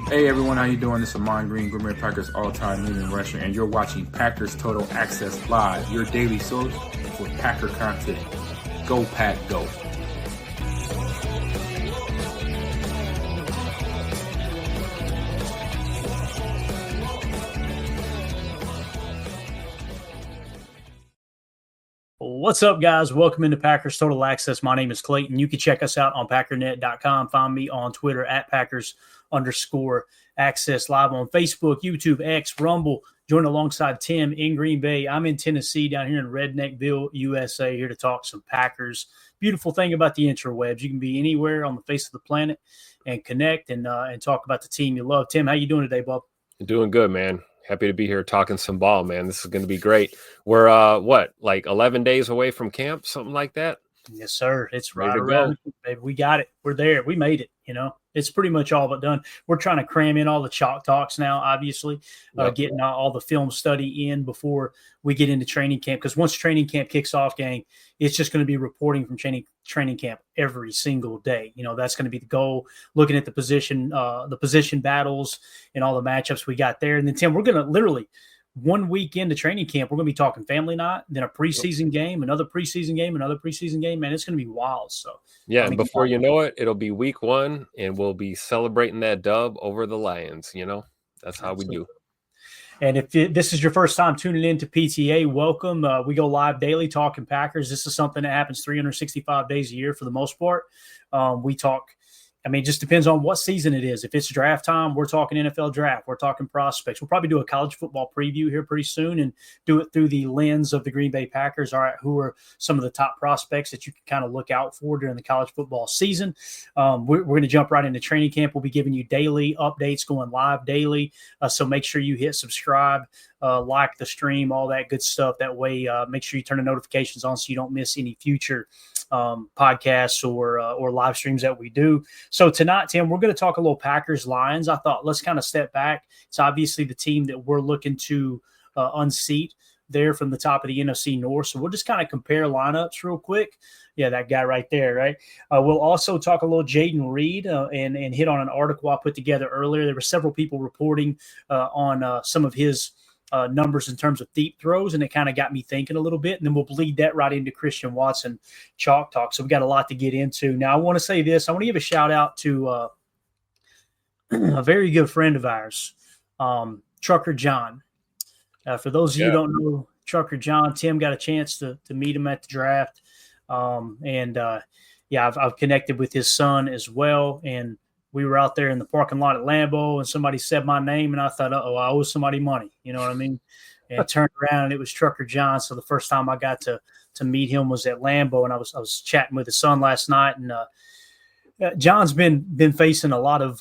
Hey everyone, how you doing? This is Amon Green, Green Bay Packers all-time leading rusher, and you're watching Packers Total Access Live, your daily source for Packer content. Go Pack, go! What's up, guys? Welcome into Packers Total Access. My name is Clayton. You can check us out on packernet.com. Find me on Twitter at Packers_Access, live on Facebook, YouTube, X, Rumble. Join alongside Tim in Green Bay. I'm in Tennessee, down here in Redneckville, USA, here to talk some Packers. Beautiful thing about the interwebs, you can be anywhere on the face of the planet and connect and talk about the team you love. Tim, how you doing today, bub? Doing good, man. Happy to be here talking some ball, man. This is going to be great. We're, 11 days away from camp, something like that? Yes, sir. It's right around. Baby, we got it. We're there. We made it, It's pretty much all but done. We're trying to cram in all the chalk talks now, obviously, getting all the film study in before we get into training camp. Because once training camp kicks off, gang, it's just going to be reporting from training camp every single day. That's going to be the goal, looking at the position battles and all the matchups we got there. And then, Tim, we're going to literally – 1 week into training camp, we're going to be talking family night, then a preseason game, another preseason game. Man, it's going to be wild. So yeah, and before you know it, it'll be week 1, and we'll be celebrating that dub over the Lions. That's how we do. And if this is your first time tuning in to PTA, welcome. We go live daily talking Packers. This is something that happens 365 days a year for the most part. We talk. It just depends on what season it is. If it's draft time, we're talking NFL draft. We're talking prospects. We'll probably do a college football preview here pretty soon and do it through the lens of the Green Bay Packers. All right, who are some of the top prospects that you can kind of look out for during the college football season? We're going to jump right into training camp. We'll be giving you daily updates, going live daily. So make sure you hit subscribe, like the stream, all that good stuff. That way, make sure you turn the notifications on so you don't miss any future podcasts or live streams that we do. So tonight, Tim, we're going to talk a little Packers Lions. I thought let's kind of step back. It's obviously the team that we're looking to unseat there from the top of the NFC North. So we'll just kind of compare lineups real quick. Yeah, that guy right there, right? We'll also talk a little Jayden Reed and hit on an article I put together earlier. There were several people reporting on some of his numbers in terms of deep throws, and it kind of got me thinking a little bit, and then we'll bleed that right into Christian Watson chalk talk. So we got a lot to get into. Now, I want to say this. I want to give a shout out to a very good friend of ours, Trucker John. For those of you who don't know Trucker John, Tim got a chance to meet him at the draft. I've connected with his son as well, and we were out there in the parking lot at Lambeau, and somebody said my name, and I thought, I owe somebody money. You know what I mean? And turned around, and it was Trucker John. So the first time I got to meet him was at Lambeau, and I was chatting with his son last night. And John's been facing a lot of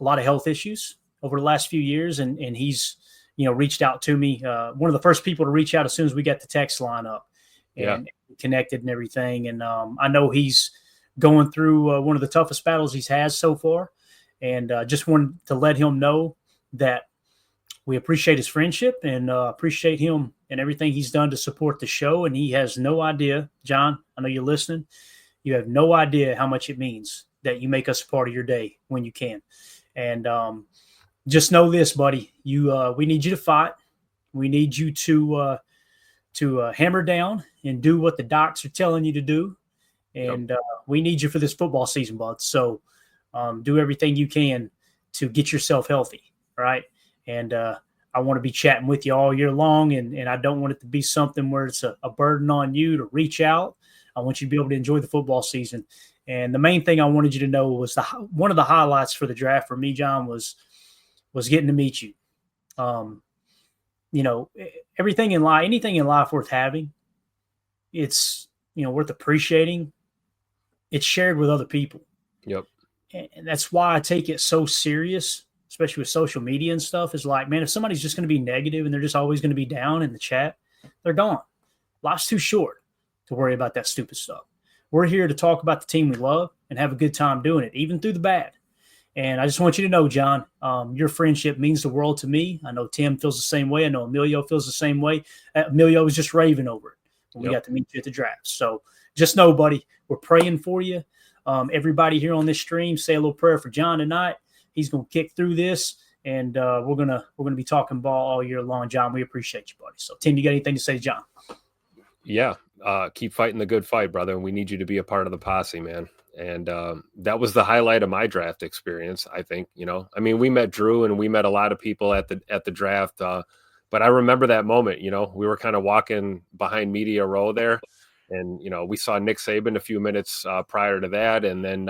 health issues over the last few years, and he's reached out to me. One of the first people to reach out as soon as we got the text line up and connected and everything. And I know he's going through one of the toughest battles he's had so far. And just wanted to let him know that we appreciate his friendship and appreciate him and everything he's done to support the show. And he has no idea, John, I know you're listening. You have no idea how much it means that you make us a part of your day when you can. And just know this, buddy, we need you to fight. We need you to hammer down and do what the docs are telling you to do. And we need you for this football season, bud. So do everything you can to get yourself healthy, all right? And I want to be chatting with you all year long, and I don't want it to be something where it's a burden on you to reach out. I want you to be able to enjoy the football season. And the main thing I wanted you to know was one of the highlights for the draft for me, John, was getting to meet you. Everything in life, anything in life worth having, it's worth appreciating. It's shared with other people. Yep. And that's why I take it so serious, especially with social media and stuff, is like, man, if somebody's just going to be negative and they're just always going to be down in the chat, they're gone. Life's too short to worry about that stupid stuff. We're here to talk about the team we love and have a good time doing it, even through the bad. And I just want you to know, John, your friendship means the world to me. I know Tim feels the same way. I know Emilio feels the same way. Emilio was just raving over it when we got to meet you at the draft. So just know, buddy, we're praying for you. Everybody here on this stream, say a little prayer for John tonight. He's going to kick through this, and we're gonna be talking ball all year long. John, we appreciate you, buddy. So, Tim, you got anything to say, John? Yeah, keep fighting the good fight, brother. And we need you to be a part of the posse, man. And that was the highlight of my draft experience, I think. I mean, we met Drew and we met a lot of people at the draft. But I remember that moment. We were kind of walking behind Media Row there, and we saw Nick Saban a few minutes prior to that, and then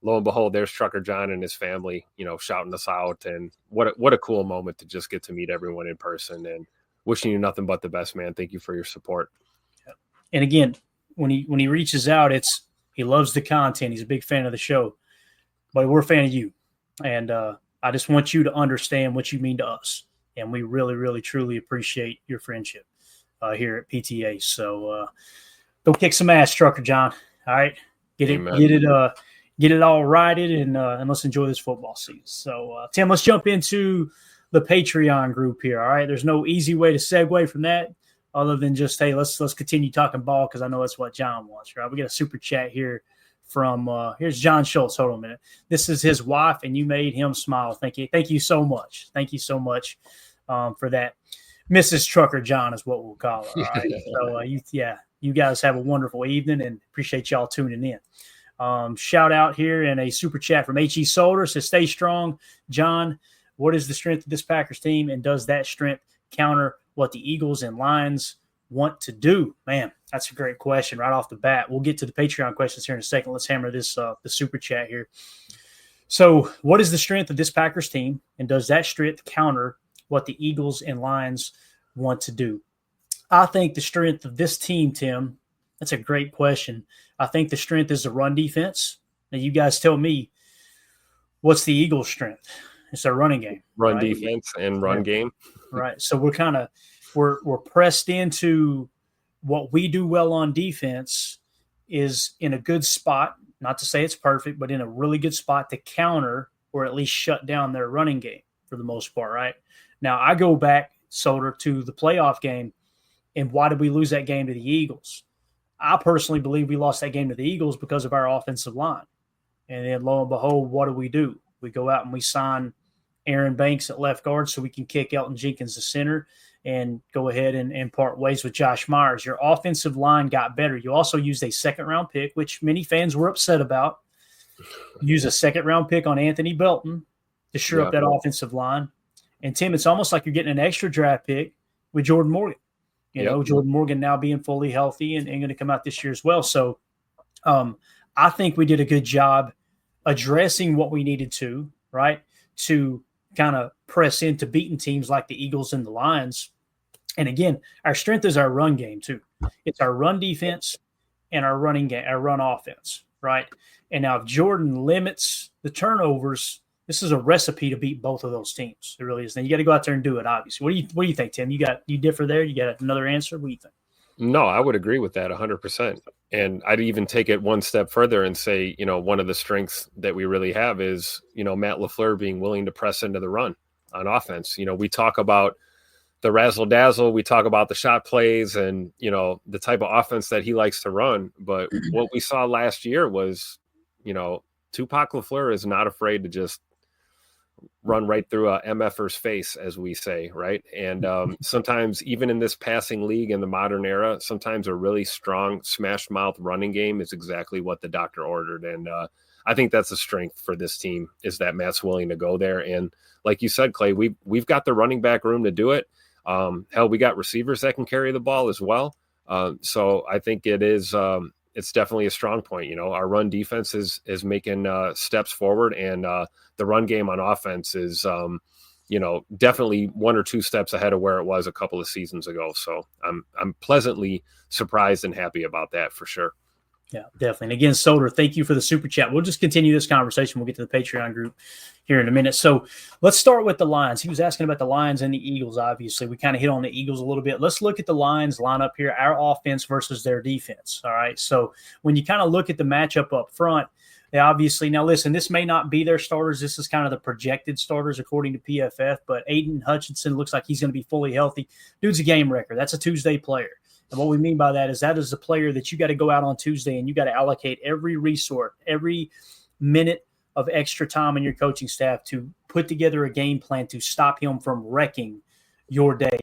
lo and behold, there's Trucker John and his family, shouting us out. And what a cool moment to just get to meet everyone in person. And wishing you nothing but the best, man. Thank you for your support. And again, when he reaches out, he loves the content. He's a big fan of the show, but we're a fan of you. And I just want you to understand what you mean to us. And we really, really, truly appreciate your friendship here at PTA. So go kick some ass, Trucker John. All right. Get it all righted, and let's enjoy this football season. So Tim, let's jump into the Patreon group here. All right. There's no easy way to segue from that, other than just, hey, let's continue talking ball, because I know that's what John wants, right? We got a super chat here from here's John Schultz. Hold on a minute. This is his wife, and you made him smile. Thank you so much. Thank you so much for that. Mrs. Trucker John is what we'll call her. All right. So you guys have a wonderful evening, and appreciate y'all tuning in. Shout out here and a super chat from H.E. Solder says, stay strong, John. What is the strength of this Packers team, and does that strength counter what the Eagles and Lions want to do? Man, that's a great question right off the bat. We'll get to the Patreon questions here in a second. Let's hammer this the super chat here. So what is the strength of this Packers team, and does that strength counter what the Eagles and Lions want to do? I think the strength of this team, Tim, that's a great question. I think the strength is the run defense. Now you guys tell me, what's the Eagles' strength? It's their running game. Run right? defense and run game. Right. So we're pressed into what we do well on defense is in a good spot, not to say it's perfect, but in a really good spot to counter or at least shut down their running game for the most part, right? Now, I go back, Solder, to the playoff game, and why did we lose that game to the Eagles? I personally believe we lost that game to the Eagles because of our offensive line. And then lo and behold, what do? We go out and we sign Aaron Banks at left guard so we can kick Elton Jenkins to center and go ahead and part ways with Josh Myers. Your offensive line got better. You also used a second-round pick, which many fans were upset about. Use a second-round pick on Anthony Belton to shore up that offensive line. And, Tim, it's almost like you're getting an extra draft pick with Jordan Morgan. You know, Jordan Morgan now being fully healthy and going to come out this year as well. So I think we did a good job addressing what we needed to, right, to kind of press into beating teams like the Eagles and the Lions. And, again, our strength is our run game too. It's our run defense and our running game, our run offense, right? And now if Jordan limits the turnovers, this is a recipe to beat both of those teams. It really is. Then you got to go out there and do it, obviously. What do you think, Tim? You differ there? You got another answer? What do you think? No, I would agree with that 100%. And I'd even take it one step further and say, one of the strengths that we really have is, Matt LaFleur being willing to press into the run on offense. We talk about the razzle dazzle, we talk about the shot plays and, the type of offense that he likes to run. But what we saw last year was, Tupac LaFleur is not afraid to just run right through a MFer's face, as we say, right? And sometimes even in this passing league in the modern era, sometimes a really strong smash mouth running game is exactly what the doctor ordered. And I think that's a strength for this team, is that Matt's willing to go there. And like you said, Clay, we've got the running back room to do it. Hell, we got receivers that can carry the ball as well. So I think it is it's definitely a strong point. Our run defense is making steps forward, and the run game on offense is, definitely one or two steps ahead of where it was a couple of seasons ago. So I'm pleasantly surprised and happy about that for sure. Yeah, definitely. And again, Solder, thank you for the super chat. We'll just continue this conversation. We'll get to the Patreon group here in a minute. So let's start with the Lions. He was asking about the Lions and the Eagles, obviously. We kind of hit on the Eagles a little bit. Let's look at the Lions lineup here, our offense versus their defense. All right. So when you kind of look at the matchup up front, they obviously – now, listen, this may not be their starters. This is kind of the projected starters according to PFF. But Aiden Hutchinson looks like he's going to be fully healthy. Dude's a game record. That's a Tuesday player. And what we mean by that is a player that you got to go out on Tuesday and you got to allocate every resort, every minute of extra time on your coaching staff to put together a game plan to stop him from wrecking your day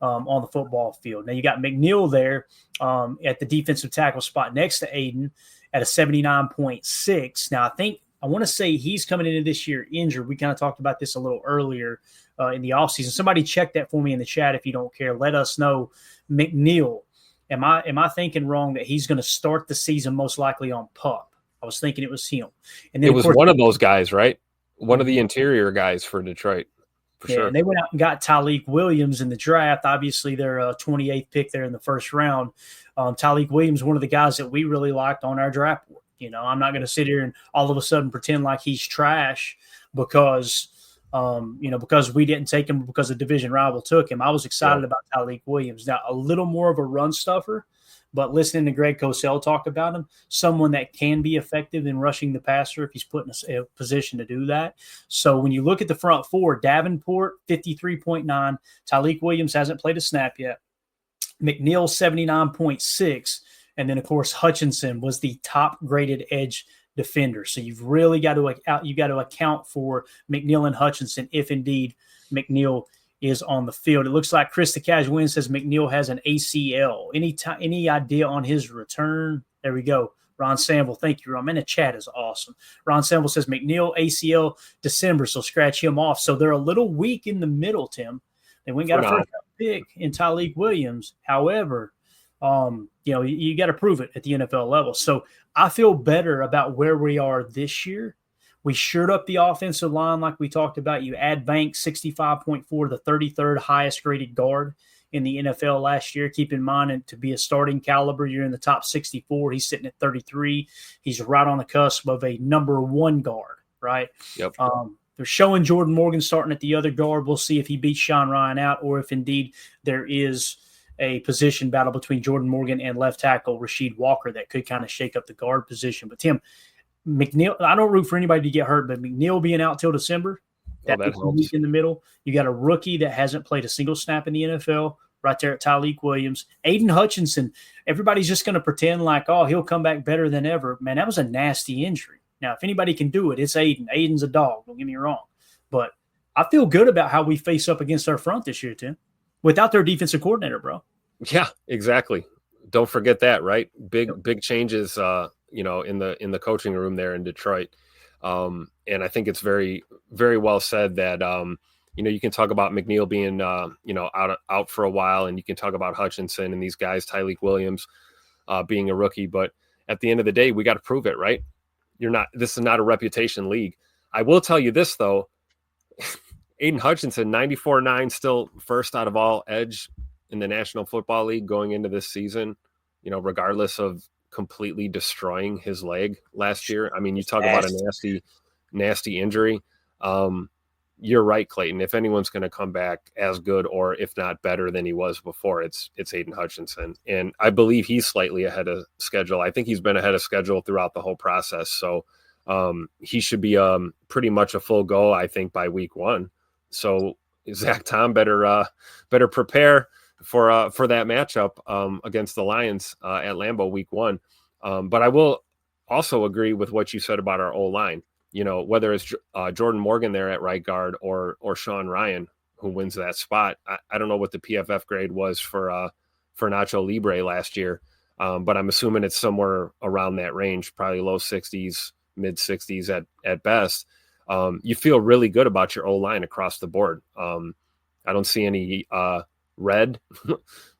on the football field. Now you got McNeil there at the defensive tackle spot next to Aiden at a 79.6. Now I want to say he's coming into this year injured. We kind of talked about this a little earlier in the offseason. Somebody check that for me in the chat if you don't care. Let us know. McNeil, am I thinking wrong that he's going to start the season most likely on PUP? I was thinking it was him. And then it was one of those guys, right? One of the interior guys for Detroit. For sure. And they went out and got Tyleik Williams in the draft. Obviously, they're 28th pick there in the first round. Tyleik Williams, one of the guys that we really liked on our draft board. I'm not going to sit here and all of a sudden pretend like he's trash because we didn't take him because a division rival took him. I was excited about Tyleik Williams. Now, a little more of a run stuffer, but listening to Greg Cosell talk about him, someone that can be effective in rushing the passer if he's put in a position to do that. So when you look at the front four, Davenport, 53.9. Tyleik Williams hasn't played a snap yet. McNeil, 79.6. And then, of course, Hutchinson was the top-graded edge defender. So you've really got to account for McNeil and Hutchinson if indeed McNeil is on the field. It looks like Chris the Cash Win says McNeil has an ACL. Any idea on his return? There we go. Ron Sample, thank you, Ron. Man, the chat is awesome. Ron Sample says McNeil ACL December, so scratch him off. So they're a little weak in the middle, Tim. They went and got a first-round pick in Tyleik Williams. However, you got to prove it at the NFL level. So I feel better about where we are this year. We shored up the offensive line like we talked about. You add Banks, 65.4, the 33rd highest graded guard in the NFL last year. Keep in mind, and to be a starting caliber, you're in the top 64. He's sitting at 33. He's right on the cusp of a number one guard, right? Yep. They're showing Jordan Morgan starting at the other guard. We'll see if he beats Sean Ryan out or if indeed there is a position battle between Jordan Morgan and left tackle Rasheed Walker that could kind of shake up the guard position. But Tim, McNeil, I don't root for anybody to get hurt, but McNeil being out till December, that helps. In the middle. You got a rookie that hasn't played a single snap in the NFL right there at Tyleik Williams. Aiden Hutchinson, everybody's just going to pretend like, he'll come back better than ever. Man, that was a nasty injury. Now, if anybody can do it, it's Aiden. Aiden's a dog, don't get me wrong. But I feel good about how we face up against our front this year, Tim, without their defensive coordinator, bro. Yeah, exactly. Don't forget that, right? Big changes, in the coaching room there in Detroit. And I think it's very, very well said that, you can talk about McNeil being, out for a while, and you can talk about Hutchinson and these guys, Tyleik Williams, being a rookie. But at the end of the day, we got to prove it, right? This is not a reputation league. I will tell you this, though. Aiden Hutchinson, 94.9, still first out of all edge in the National Football League going into this season, regardless of completely destroying his leg last year. I mean, you talk about a nasty injury. You're right, Clayton. If anyone's going to come back as good or if not better than he was before, it's Aiden Hutchinson. And I believe he's slightly ahead of schedule. I think he's been ahead of schedule throughout the whole process. So he should be pretty much a full go, I think, by week one. So Zach Tom better prepare for that matchup against the Lions at Lambeau week one. But I will also agree with what you said about our O-line. Whether it's Jordan Morgan there at right guard or Sean Ryan who wins that spot. I don't know what the PFF grade was for Nacho Libre last year, but I'm assuming it's somewhere around that range, probably low 60s, mid 60s at best. You feel really good about your O-line across the board. I don't see any red.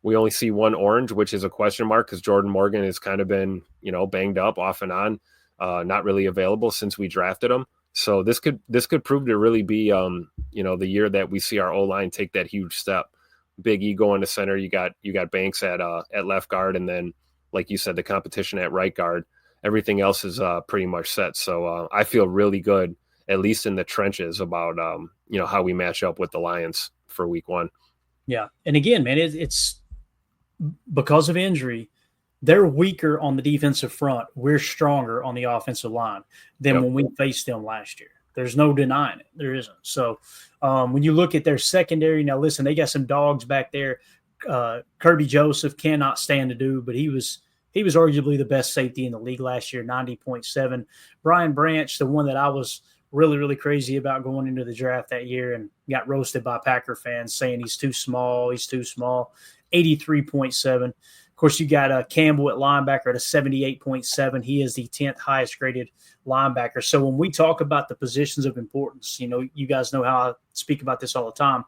We only see one orange, which is a question mark because Jordan Morgan has kind of been, banged up off and on, not really available since we drafted him. So this could prove to really be, the year that we see our O-line take that huge step. Big E going to center. You got Banks at left guard, and then, like you said, the competition at right guard. Everything else is pretty much set. So I feel really good, at least in the trenches, about how we match up with the Lions for week one. Yeah, and again, man, it's because of injury. They're weaker on the defensive front. We're stronger on the offensive line than when we faced them last year. There's no denying it. There isn't. So when you look at their secondary, now listen, they got some dogs back there. Kirby Joseph cannot stand to do, but he was He was arguably the best safety in the league last year, 90.7. Brian Branch, the one that I was really, really crazy about going into the draft that year and got roasted by Packer fans saying he's too small, 83.7. Of course, you got Campbell at linebacker at a 78.7. He is the 10th highest graded linebacker. So when we talk about the positions of importance, you guys know how I speak about this all the time.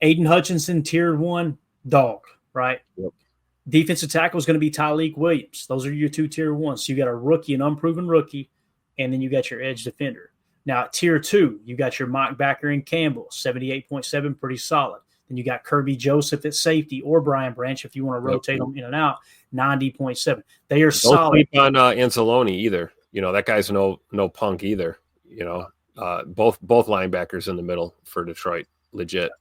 Aiden Hutchinson, tier 1, dog, right? Yep. Defensive tackle is going to be Tyleek Williams. Those are your 2 tier 1s. So you got a rookie, an unproven rookie, and then you got your edge defender. Now, at tier 2, you got your Mike Backer and Campbell, 78.7, pretty solid. Then you got Kirby Joseph at safety or Brian Branch if you want to rotate them in and out, 90.7. They are solid. Don't sleep on Anzalone either. That guy's no punk either. Both linebackers in the middle for Detroit, legit.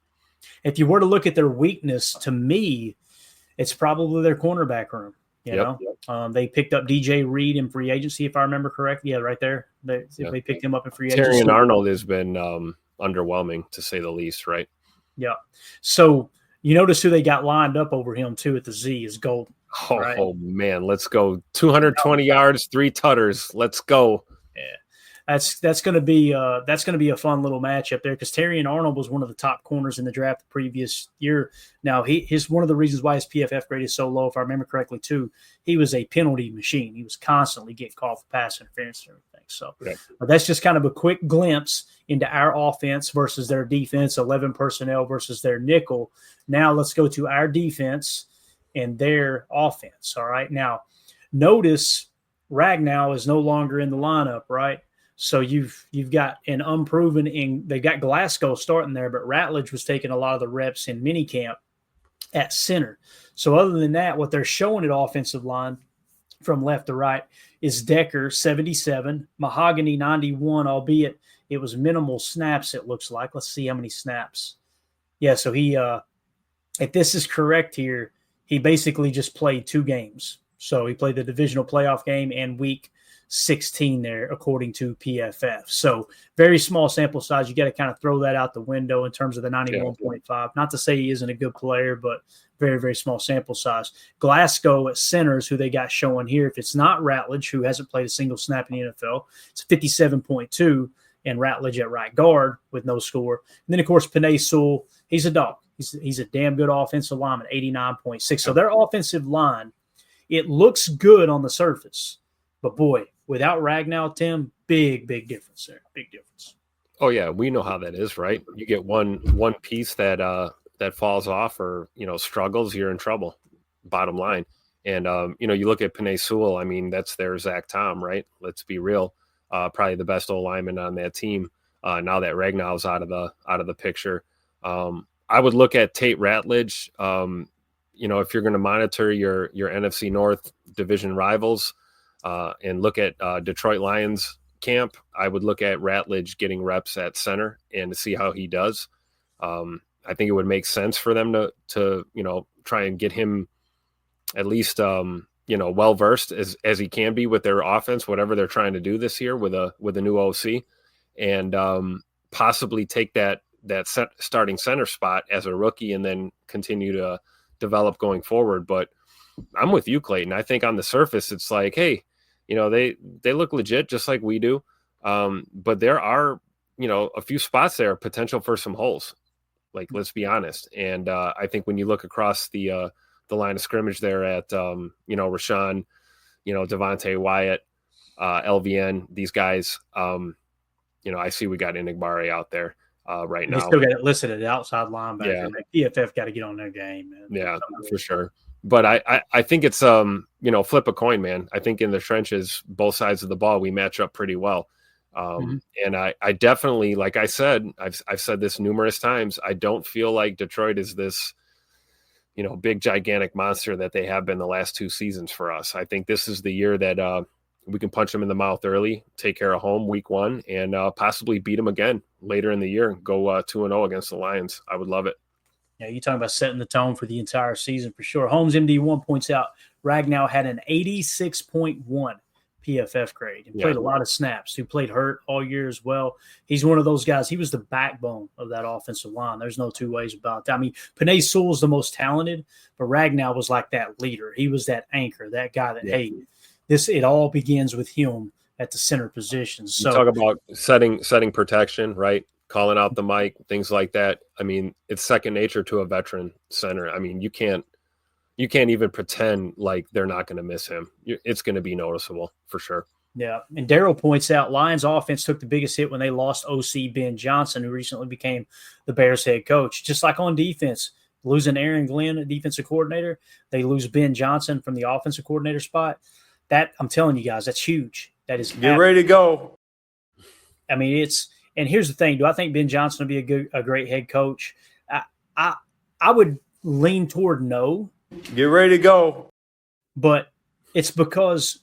If you were to look at their weakness, to me, it's probably their cornerback room. They picked up DJ Reed in free agency, if I remember correctly. Yeah, right there. They picked him up in free agency. Terrion Arnold has been underwhelming, to say the least, right? Yeah. So you notice who they got lined up over him, too, at the Z is Golden. Right? Oh, man. Let's go. 220 yards, 3 tutters. Let's go. Yeah. That's going to be a fun little matchup there because Terrion Arnold was one of the top corners in the draft the previous year. Now his one of the reasons why his PFF grade is so low, if I remember correctly, too, he was a penalty machine. He was constantly getting called for pass interference and everything. So that's just kind of a quick glimpse into our offense versus their defense, 11 personnel versus their nickel. Now let's go to our defense and their offense. All right. Now notice Ragnow is no longer in the lineup, right? So you've got an unproven they got Glasgow starting there, but Ratledge was taking a lot of the reps in minicamp at center. So other than that, what they're showing at offensive line from left to right is Decker 77, Mahogany 91, albeit it was minimal snaps. It looks like. Let's see how many snaps. Yeah. So he, if this is correct here, he basically just played 2 games. So he played the divisional playoff game and week 16 there, according to PFF. So very small sample size. You got to kind of throw that out the window in terms of the 91.5. Not to say he isn't a good player, but very, very small sample size. Glasgow at centers, who they got showing here, if it's not Ratledge, who hasn't played a single snap in the NFL, it's 57.2, and Ratledge at right guard with no score. And then, of course, Penei Sewell, he's a dog. He's a damn good offensive lineman, 89.6. So their offensive line, it looks good on the surface. But, boy, without Ragnow, Tim, big difference there. Big difference. Oh, yeah. We know how that is, right? You get one piece that falls off or, struggles, you're in trouble, bottom line. And, you look at Penei Sewell, I mean, that's their Zach Tom, right? Let's be real. Probably the best O-lineman on that team now that Ragnow's out of the picture. I would look at Tate Ratledge. If you're going to monitor your NFC North division rivals, and look at Detroit Lions camp, I would look at Ratledge getting reps at center and to see how he does. I think it would make sense for them to try and get him at least well versed as he can be with their offense, whatever they're trying to do this year with a new OC, and possibly take that starting center spot as a rookie and then continue to develop going forward. But I'm with you, Clayton. I think on the surface it's like, hey, they look legit just like we do. But there are, a few spots there, potential for some holes. Like, let's be honest. And I think when you look across the line of scrimmage there at, Rashawn, Devontae Wyatt, LVN, these guys, I see we got Enigbare out there right now. They still got it listed as outside linebacker. Yeah. PFF got to get on their game, man. Yeah, for sure. But I think it's, flip a coin, man. I think in the trenches, both sides of the ball, we match up pretty well. And I definitely, like I said, I've said this numerous times, I don't feel like Detroit is this, big, gigantic monster that they have been the last 2 seasons for us. I think this is the year that we can punch them in the mouth early, take care of home week 1, and possibly beat them again later in the year and go 2-0 against the Lions. I would love it. Yeah, you're talking about setting the tone for the entire season for sure. Holmes MD1 points out Ragnow had an 86.1 PFF grade and played a lot of snaps, who played hurt all year as well. He's one of those guys. He was the backbone of that offensive line. There's no two ways about that. I mean, Penei Sewell's the most talented, but Ragnow was like that leader. He was that anchor, that guy that, hey, it all begins with him at the center position. So you talk about setting protection, right? Calling out the mic, things like that. I mean, it's second nature to a veteran center. I mean, you can't even pretend like they're not going to miss him. It's going to be noticeable for sure. Yeah. And Daryl points out Lions offense took the biggest hit when they lost OC Ben Johnson, who recently became the Bears head coach. Just like on defense, losing Aaron Glenn, defensive coordinator, they lose Ben Johnson from the offensive coordinator spot. That, I'm telling you guys, that's huge. That is get ready to go. I mean, and here's the thing. Do I think Ben Johnson will be a great head coach? I would lean toward no. Get ready to go. But it's because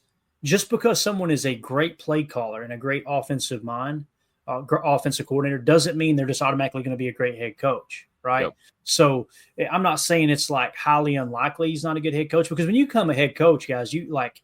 someone is a great play caller and a great offensive mind, offensive coordinator, doesn't mean they're just automatically going to be a great head coach, right? Yep. So I'm not saying it's like highly unlikely he's not a good head coach, because when you become a head coach, guys, you're like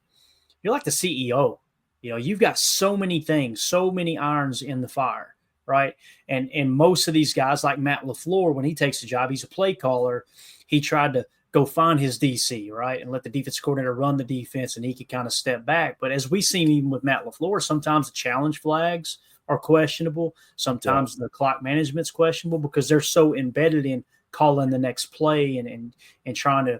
the CEO. You know, you've got so many things, so many irons in the fire, right? And most of these guys, like Matt LaFleur, when he takes the job, he's a play caller. He tried to go find his DC, right, and let the defense coordinator run the defense, and he could kind of step back. But as we've seen even with Matt LaFleur, sometimes the challenge flags are questionable. Sometimes the clock management's questionable because they're so embedded in calling the next play and trying to,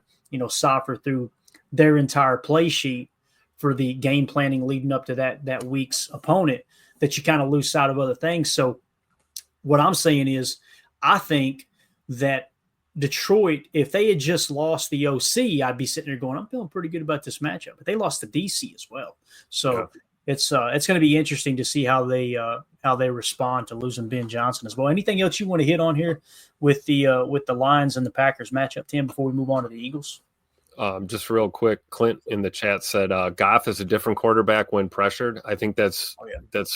cipher through their entire play sheet for the game planning leading up to that week's opponent, that you kind of lose sight of other things. So what I'm saying is, I think that Detroit, if they had just lost the OC, I'd be sitting there going, I'm feeling pretty good about this matchup. But they lost the DC as well. So it's going to be interesting to see how they respond to losing Ben Johnson as well. Anything else you want to hit on here with the Lions and the Packers matchup, Tim, before we move on to the Eagles? Just real quick, Clint in the chat said Goff is a different quarterback when pressured. I think that's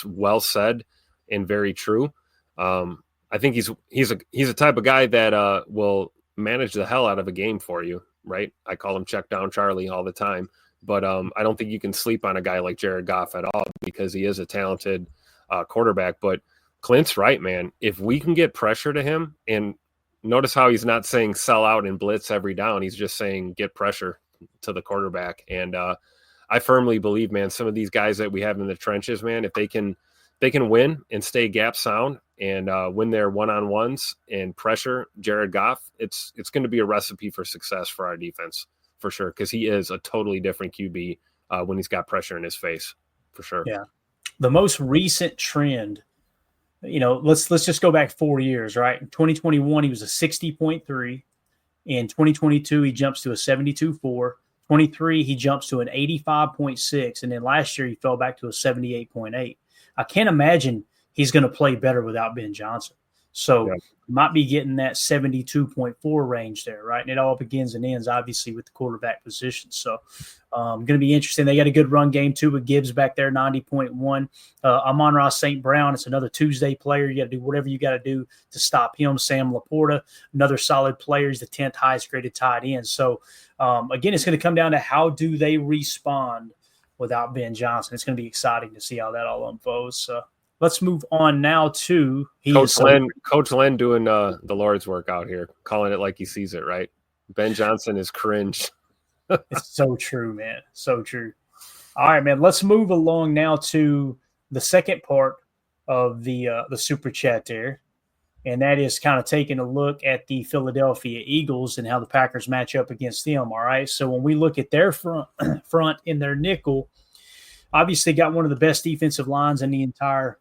well said and very true. I think he's a type of guy that will manage the hell out of a game for you, right? I call him check down Charlie all the time, but I don't think you can sleep on a guy like Jared Goff at all, because he is a talented quarterback. But Clint's right, man. If we can get pressure to him, and notice how he's not saying sell out and blitz every down. He's just saying get pressure to the quarterback. And I firmly believe, man, some of these guys that we have in the trenches, man, if they can win and stay gap sound and win their one-on-ones and pressure Jared Goff, it's going to be a recipe for success for our defense, for sure, because he is a totally different QB when he's got pressure in his face, for sure. Yeah. The most recent trend, let's just go back 4 years, right? In 2021, he was a 60.3. In 2022, he jumps to a 72.4. 23, he jumps to an 85.6. And then last year, he fell back to a 78.8. I can't imagine he's going to play better without Ben Johnson. So might be getting that 72.4 range there, right? And it all begins and ends, obviously, with the quarterback position. So going to be interesting. They got a good run game, too, with Gibbs back there, 90.1. Amon-Ra St. Brown, it's another Tuesday player. You got to do whatever you got to do to stop him. Sam Laporta, another solid player. He's the 10th highest graded tight end. So, again, it's going to come down to how do they respond without Ben Johnson. It's going to be exciting to see how that all unfolds. So let's move on now to Coach Len doing the Lord's work out here, calling it like he sees it, right? Ben Johnson is cringe. It's so true, man. So true. All right, man. Let's move along now to the second part of the super chat there, and that is kind of taking a look at the Philadelphia Eagles and how the Packers match up against them. All right, so when we look at their front in their nickel, obviously got one of the best defensive lines in the entire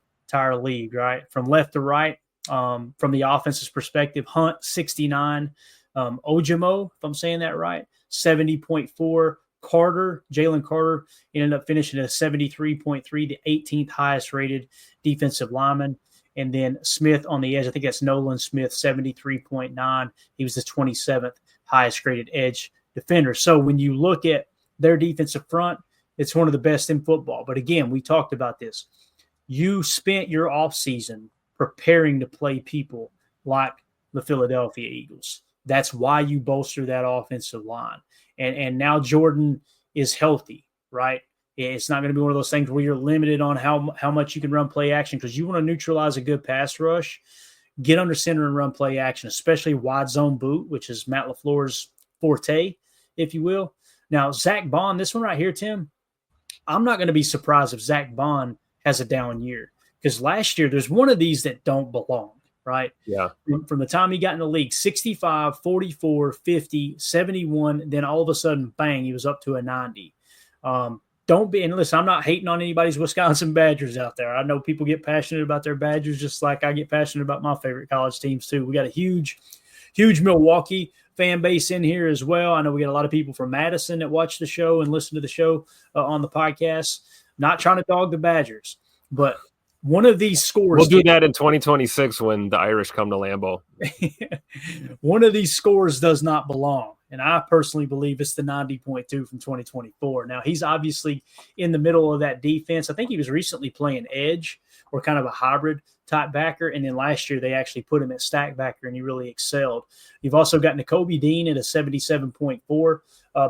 league, right? From left to right, from the offense's perspective, Hunt 69, Ojimo, if I'm saying that right, 70.4. Jalen Carter ended up finishing at a 73.3, the 18th highest rated defensive lineman. And then Smith on the edge, I think that's Nolan Smith, 73.9. He was the 27th highest graded edge defender. So when you look at their defensive front, it's one of the best in football. But again, we talked about this. You spent your offseason preparing to play people like the Philadelphia Eagles. That's why you bolster that offensive line. And now Jordan is healthy, right? It's not going to be one of those things where you're limited on how much you can run play action, because you want to neutralize a good pass rush. Get under center and run play action, especially wide zone boot, which is Matt LaFleur's forte, if you will. Now, Zach Bond, this one right here, Tim, I'm not going to be surprised if Zach Bond has a down year, because last year there's one of these that don't belong, right? Yeah. From the time he got in the league, 65, 44, 50, 71, then all of a sudden, bang, he was up to a 90. Don't be, and listen, I'm not hating on anybody's Wisconsin Badgers out there. I know people get passionate about their Badgers just like I get passionate about my favorite college teams too. We got a huge Milwaukee fan base in here as well. I know we got a lot of people from Madison that watch the show and listen to the show on the podcast. Not trying to dog the Badgers, but one of these scores. We'll do that in 2026 when the Irish come to Lambeau. One of these scores does not belong. And I personally believe it's the 90.2 from 2024. Now, he's obviously in the middle of that defense. I think he was recently playing edge or kind of a hybrid type backer. And then last year they actually put him at stack backer and he really excelled. You've also got Nakobe Dean at a 77.4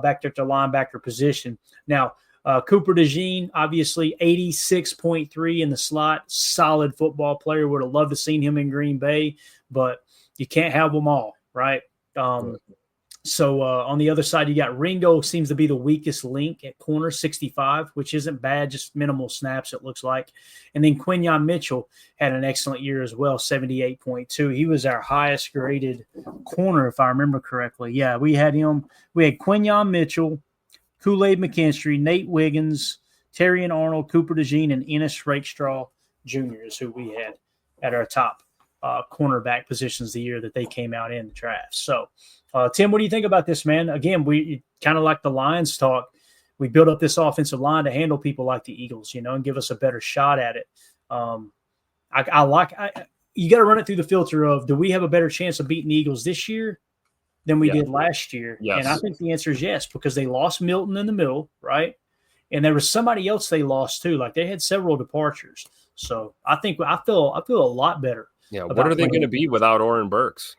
back there at the linebacker position. Now, Cooper DeJean, obviously 86.3 in the slot, solid football player. Would have loved to seen him in Green Bay, but you can't have them all, right? So on the other side, you got Ringo, seems to be the weakest link at corner, 65, which isn't bad, just minimal snaps it looks like. And then Quinyon Mitchell had an excellent year as well, 78.2. He was our highest graded corner, if I remember correctly. Yeah, we had him. We had Quinyon Mitchell, Kool-Aid McKinstry, Nate Wiggins, Terrion Arnold, Cooper DeJean, and Ennis Rakestraw Jr. is who we had at our top cornerback positions the year that they came out in the draft. So, Tim, what do you think about this, man? Again, we kind of like the Lions talk. We built up this offensive line to handle people like the Eagles, and give us a better shot at it. You got to run it through the filter of, do we have a better chance of beating the Eagles this year than we did last year? Yes. And I think the answer is yes, because they lost Milton in the middle, right? And there was somebody else they lost too. Like they had several departures. So I feel a lot better. Yeah. What are they going to be without Oren Burks?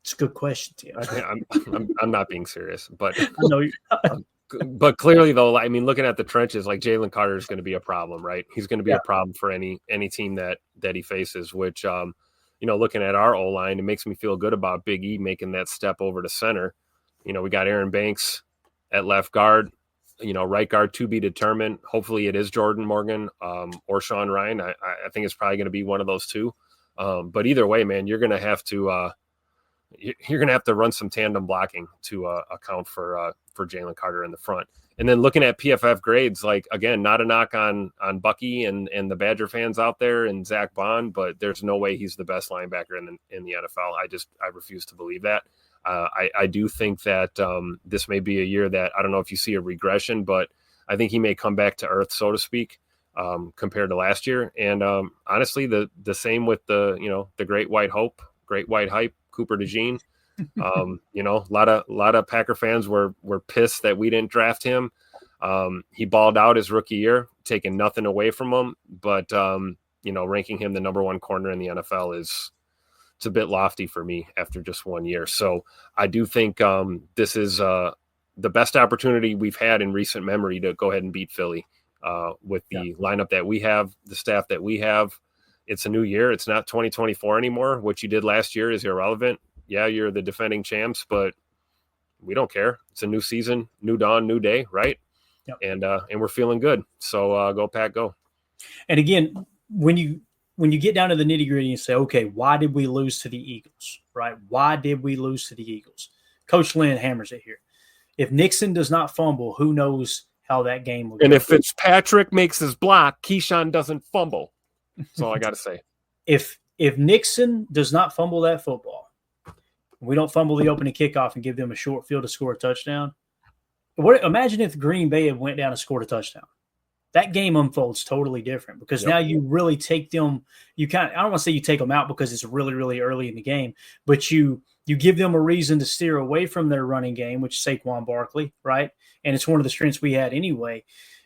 It's a good question, Tim. I'm not being serious, but I know but clearly though, I mean, looking at the trenches, like Jalen Carter is going to be a problem, right? He's going to be a problem for any team that he faces, which, looking at our O-line, it makes me feel good about Big E making that step over to center. We got Aaron Banks at left guard, right guard to be determined. Hopefully it is Jordan Morgan or Sean Ryan. I think it's probably going to be one of those two. But either way, man, you're going to have to run some tandem blocking to account for Jalen Carter in the front. And then looking at PFF grades, like, again, not a knock on Bucky and the Badger fans out there and Zach Bond, but there's no way he's the best linebacker in the NFL. I refuse to believe that. I do think that this may be a year that, I don't know if you see a regression, but I think he may come back to earth, so to speak, compared to last year. And honestly, the same with the great white hype, Cooper DeJean. A lot of Packer fans were pissed that we didn't draft him. He balled out his rookie year, taking nothing away from him, but ranking him the number one corner in the NFL it's a bit lofty for me after just 1 year. So I do think this is the best opportunity we've had in recent memory to go ahead and beat Philly with the lineup that we have, the staff that we have. It's a new year. It's not 2024 anymore. What you did last year is irrelevant. Yeah, you're the defending champs, but we don't care. It's a new season, new dawn, new day, right? Yep. And we're feeling good. So go Pack, go. And again, when you get down to the nitty gritty and say, okay, why did we lose to the Eagles, right? Why did we lose to the Eagles? Coach Lynn hammers it here. If Nixon does not fumble, who knows how that game will go. And if Fitzpatrick makes his block, Keyshawn doesn't fumble. That's all I got to say. If Nixon does not fumble that football, we don't fumble the opening kickoff and give them a short field to score a touchdown. Imagine if Green Bay had went down and scored a touchdown. That game unfolds totally different because now you really take them. I don't want to say you take them out because it's really, really early in the game, but you give them a reason to steer away from their running game, which is Saquon Barkley, right? And it's one of the strengths we had anyway,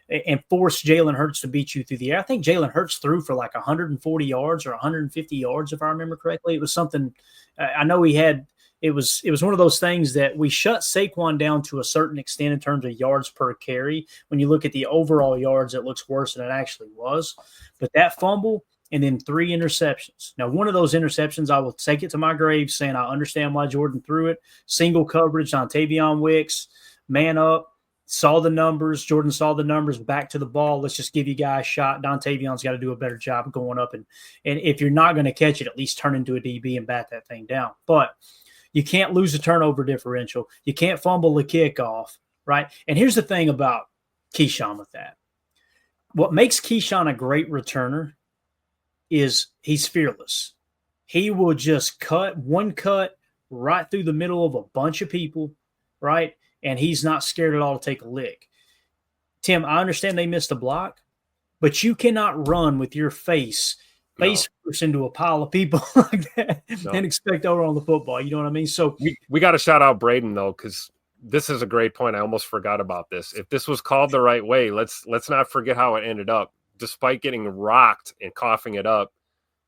and force Jalen Hurts to beat you through the air. I think Jalen Hurts threw for like 140 yards or 150 yards, if I remember correctly. It was something. I know he had it was one of those things that we shut Saquon down to a certain extent in terms of yards per carry. When you look at the overall yards, it looks worse than it actually was. But that fumble and then 3 interceptions. Now, one of those interceptions, I will take it to my grave saying I understand why Jordan threw it. Single coverage on Tavion Wicks, man up. Saw the numbers. Jordan saw the numbers. Back to the ball. Let's just give you guys a shot. Dontavion's got to do a better job of going up. And if you're not going to catch it, at least turn into a DB and bat that thing down. But you can't lose a turnover differential. You can't fumble the kickoff, right? And here's the thing about Keyshawn with that. What makes Keyshawn a great returner is he's fearless. He will just cut right through the middle of a bunch of people, right? And he's not scared at all to take a lick. Tim, I understand they missed a block, but you cannot run with your face first into a pile of people like that and expect to run the football. You know what I mean? So we got to shout out Braden, though, because this is a great point. I almost forgot about this. If this was called the right way, let's not forget how it ended up. Despite getting rocked and coughing it up,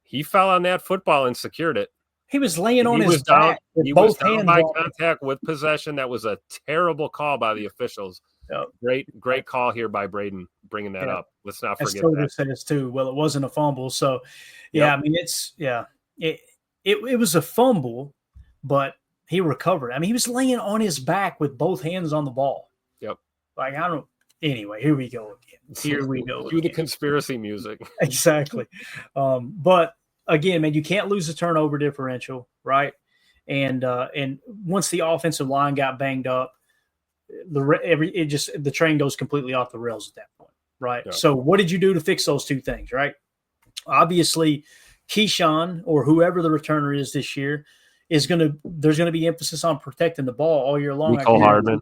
he fell on that football and secured it. He was laying on his back with both hands by contact with possession. That was a terrible call by the officials. Yep. Great call here by Braden, bringing that up. Let's not forget that. Says too. Well, it wasn't a fumble, so yeah. Yep. I mean, it was a fumble, but he recovered. I mean, he was laying on his back with both hands on the ball. Yep. Like I don't. Anyway, here we go again. Here we go. Cue the conspiracy music. Exactly, but. Again, man, you can't lose the turnover differential, right? And once the offensive line got banged up, the train goes completely off the rails at that point, right? Yeah. So what did you do to fix those two things, right? Obviously, Keyshawn or whoever the returner is this year there's going to be emphasis on protecting the ball all year long. Nicole Hardman.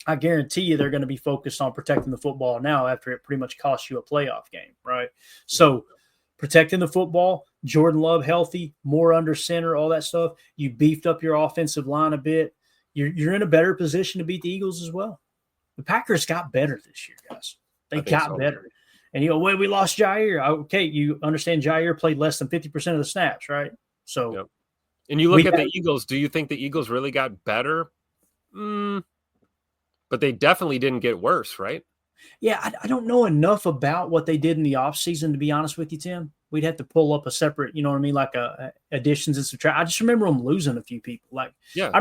I guarantee you they're going to be focused on protecting the football now after it pretty much cost you a playoff game, right? So protecting the football, Jordan Love healthy, more under center, all that stuff. You beefed up your offensive line a bit. You're in a better position to beat the Eagles as well. The Packers got better this year, guys. They got better. And well, we lost Jair. Okay, you understand Jair played less than 50% of the snaps, right? So, yep. And you look at the Eagles. Do you think the Eagles really got better? But they definitely didn't get worse, right? Yeah, I don't know enough about what they did in the offseason, to be honest with you, Tim. We'd have to pull up a separate, you know what I mean, like additions and subtract. I just remember them losing a few people. Like, yeah, I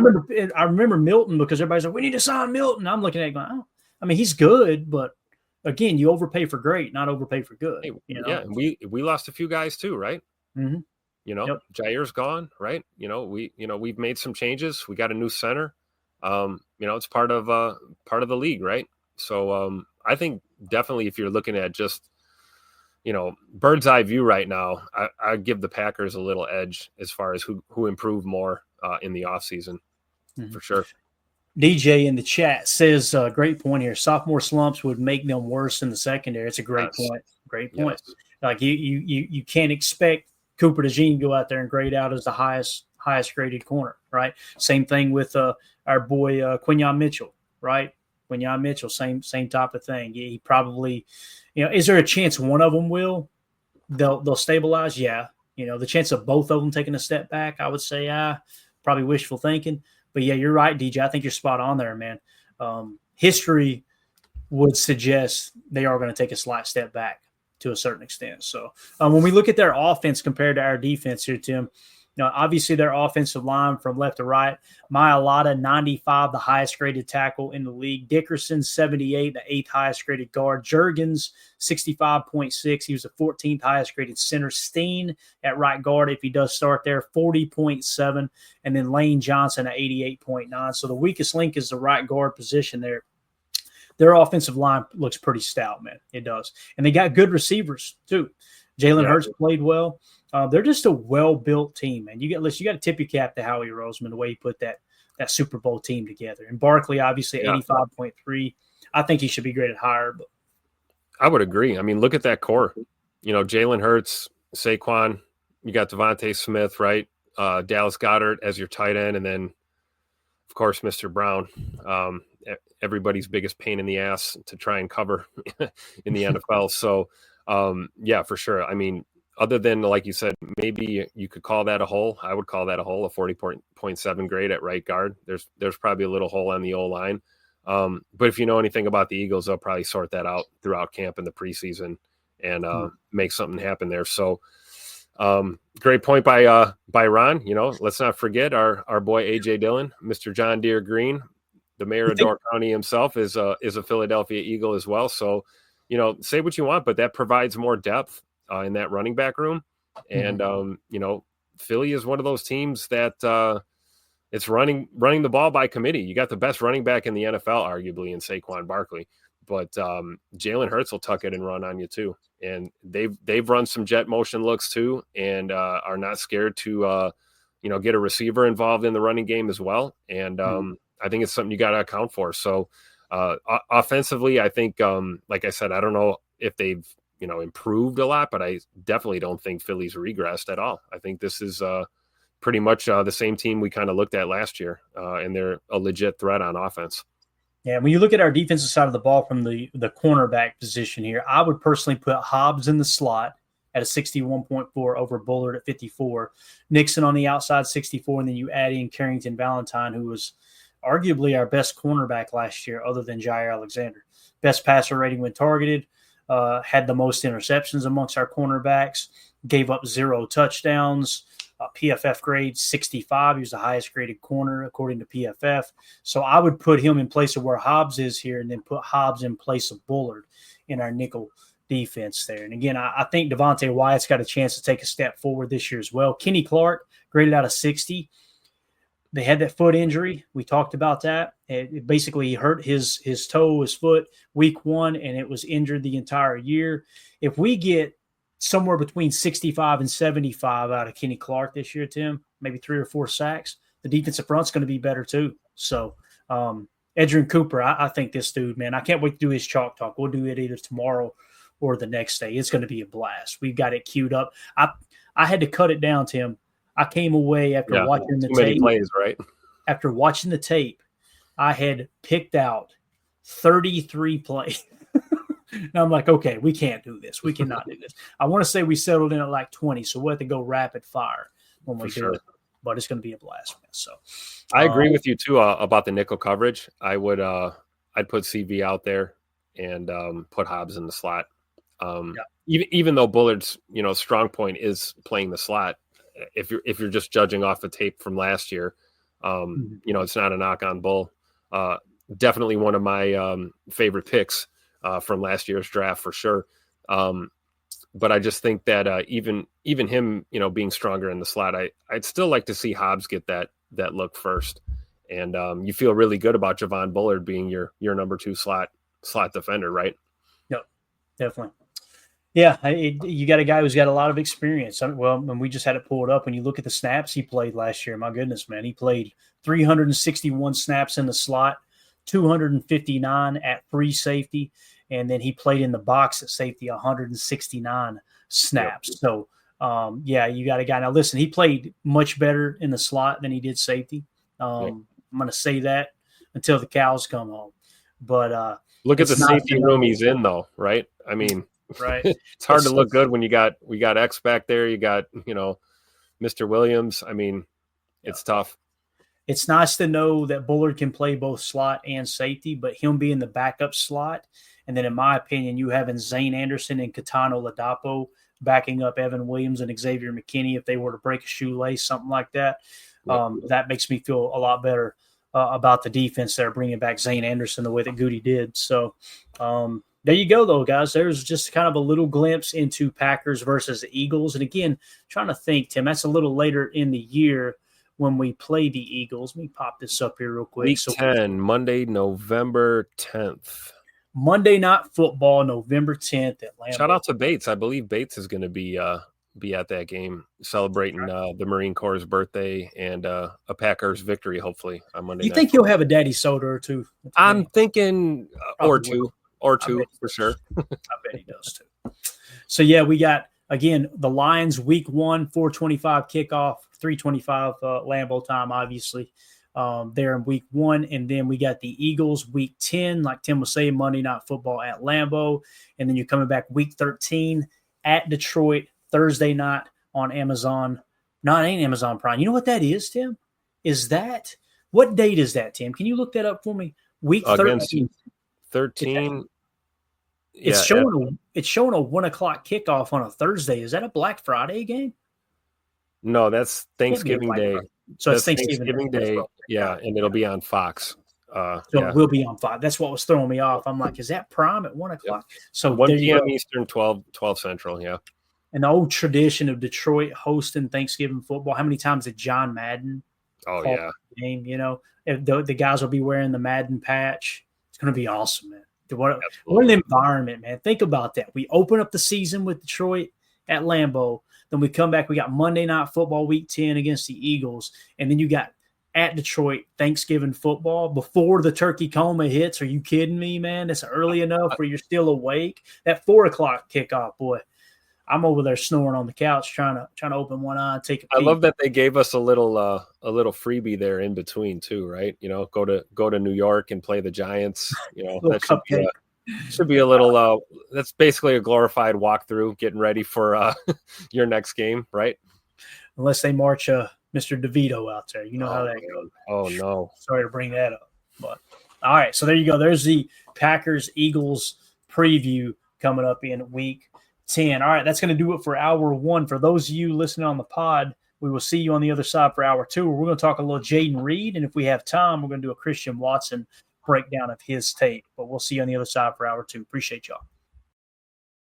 remember Milton because everybody's like, we need to sign Milton. I'm looking at it going, oh, I mean, he's good, but again, you overpay for great, not overpay for good. Hey, you know? Yeah, and we lost a few guys too, right? Mm-hmm. You know, Jair's gone, right? We've made some changes. We got a new center. It's part of the league, right? So I think definitely if you're looking at just, bird's eye view right now, I give the Packers a little edge as far as who improved more in the offseason, for sure. DJ in the chat says, great point here. Sophomore slumps would make them worse in the secondary. It's a great point. Great point. Yes. Like you can't expect Cooper DeJean to go out there and grade out as the highest graded corner, right? Same thing with our boy Quinyon Mitchell, right? Quinyon Mitchell, same type of thing. He probably, is there a chance one of them they'll stabilize? Yeah. The chance of both of them taking a step back, I would say, probably wishful thinking. But yeah, you're right, DJ. I think you're spot on there, man. History would suggest they are going to take a slight step back to a certain extent. So when we look at their offense compared to our defense here, Tim, obviously their offensive line from left to right, Mailata, 95, the highest graded tackle in the league. Dickerson, 78, the 8th highest graded guard. Juergens, 65.6. He was the 14th highest graded center. Steen at right guard, if he does start there, 40.7. And then Lane Johnson at 88.9. So the weakest link is the right guard position there. Their offensive line looks pretty stout, man. It does. And they got good receivers, too. Jalen Hurts played well. They're just a well-built team, man. You got to tip your cap to Howie Roseman, the way he put that Super Bowl team together. And Barkley, obviously, 85.3. I think he should be graded higher. But I would agree. I mean, look at that core. Jalen Hurts, Saquon, you got Devontae Smith, right? Dallas Goedert as your tight end, and then, of course, Mr. Brown. Everybody's biggest pain in the ass to try and cover in the NFL. So, for sure. I mean, other than, like you said, maybe you could call that a hole. I would call that a hole, a 40.7 grade at right guard. There's probably a little hole on the O-line. But if you know anything about the Eagles, they'll probably sort that out throughout camp in the preseason and make something happen there. So great point by Ron. Let's not forget our boy A.J. Dillon, Mr. John Deere Green, the mayor of Door County himself is a Philadelphia Eagle as well. So, say what you want, but that provides more depth in that running back room. And, Philly is one of those teams that it's running the ball by committee. You got the best running back in the NFL, arguably, in Saquon Barkley. But Jalen Hurts will tuck it and run on you too. And they've run some jet motion looks too, and are not scared to get a receiver involved in the running game as well. And I think it's something you got to account for. So offensively, I think, like I said, I don't know if they've improved a lot, but I definitely don't think Philly's regressed at all. I think this is pretty much the same team we kind of looked at last year, and they're a legit threat on offense. Yeah, when you look at our defensive side of the ball from the cornerback position here, I would personally put Hobbs in the slot at a 61.4 over Bullard at 54, Nixon on the outside 64, and then you add in Carrington Valentine, who was arguably our best cornerback last year other than Jair Alexander. Best passer rating when targeted, had the most interceptions amongst our cornerbacks, gave up 0 touchdowns, PFF grade 65. He was the highest graded corner according to PFF. So I would put him in place of where Hobbs is here and then put Hobbs in place of Bullard in our nickel defense there. And again, I think Devontae Wyatt's got a chance to take a step forward this year as well. Kenny Clark graded out of 60. They had that foot injury. We talked about that. It basically hurt his toe, his foot week 1, and it was injured the entire year. If we get somewhere between 65 and 75 out of Kenny Clark this year, Tim, maybe 3 or 4 sacks, the defensive front's going to be better too. So Edgerrin Cooper, I think this dude, man, I can't wait to do his chalk talk. We'll do it either tomorrow or the next day. It's going to be a blast. We've got it queued up. I had to cut it down, Tim. I came away after watching the tape. Plays, right? After watching the tape, I had picked out 33 plays. And I'm like, okay, we can't do this. We cannot do this. I want to say we settled in at like 20, so we'll have to go rapid fire when we do it. But it's going to be a blast, man. So I agree with you too about the nickel coverage. I'd put CV out there and put Hobbs in the slot. Even though Bullard's strong point is playing the slot, if you're just judging off the tape from last year, it's not a knock on Bull. Definitely one of my favorite picks from last year's draft for sure. But I just think that even him, being stronger in the slot, I'd still like to see Hobbs get that look first. And you feel really good about Javon Bullard being your number 2 slot defender, right? Yep, definitely. Yeah, you got a guy who's got a lot of experience. Well, and we just had it pulled up. When you look at the snaps he played last year, my goodness, man, he played 361 snaps in the slot, 259 at free safety, and then he played in the box at safety 169 snaps. Yep. So, you got a guy. Now, listen, he played much better in the slot than he did safety. I'm going to say that until the cows come home. But look at the safety room he's in, though, right? I mean, right. It's hard to look good when we got X back there. You got, Mr. Williams. I mean, it's tough. It's nice to know that Bullard can play both slot and safety, but him being the backup slot, and then in my opinion, you having Zane Anderson and Katano Ladapo backing up Evan Williams and Xavier McKinney if they were to break a shoelace, something like that. That makes me feel a lot better about the defense there, bringing back Zane Anderson the way that Goody did. So there you go, though, guys. There's just kind of a little glimpse into Packers versus the Eagles. And again, trying to think, Tim, that's a little later in the year when we play the Eagles. Let me pop this up here real quick. Week 10, Monday, November 10th. Monday Night Football, November 10th at Lambeau. Shout out to Bates. I believe Bates is going to be at that game celebrating the Marine Corps' birthday and a Packers victory, hopefully, on Monday night. You think he'll have a daddy soda or two? I'm thinking or two for sure. I bet he does too. So, we got, again, the Lions week 1, 4:25 kickoff, 3:25 Lambeau time, obviously, there in week 1. And then we got the Eagles week 10, like Tim was saying, Monday Night Football at Lambeau. And then you're coming back week 13 at Detroit, Thursday night on Amazon. No, it ain't Amazon Prime. You know what that is, Tim? What date is that, Tim? Can you look that up for me? Week 13. 13. It's showing a 1:00 kickoff on a Thursday. Is that a Black Friday game? No, that's Thanksgiving Day. So it's That's Thanksgiving Day. Yeah, and it'll be on Fox. So it will be on 5. That's what was throwing me off. I'm like, is that Prime at 1:00? Yep. So 1 there you p.m. go. Eastern, 12 Central. Yeah. An old tradition of Detroit hosting Thanksgiving football. How many times did John Madden Oh call yeah. the game? You know, if the guys will be wearing the Madden patch. It's going to be awesome, man. What an environment, man. Think about that. We open up the season with Detroit at Lambeau. Then we come back. We got Monday Night Football Week 10 against the Eagles. And then you got at Detroit Thanksgiving football before the turkey coma hits. Are you kidding me, man? That's early enough where you're still awake. That 4:00 kickoff, boy. I'm over there snoring on the couch trying to open one eye and take a peek. I love that they gave us a little freebie there in between too, right? You know, go to New York and play the Giants. You know, that should be a little. That's basically a glorified walkthrough, getting ready for your next game, right? Unless they march Mr. DeVito out there, you know how that goes. Oh no! Sorry to bring that up, but all right. So there you go. There's the Packers-Eagles preview coming up in Week 10. All right, that's going to do it for Hour 1. For those of you listening on the pod, we will see you on the other side for Hour 2. We're going to talk a little Jaden Reed, and if we have time, we're going to do a Christian Watson breakdown of his tape. But we'll see you on the other side for Hour 2. Appreciate y'all.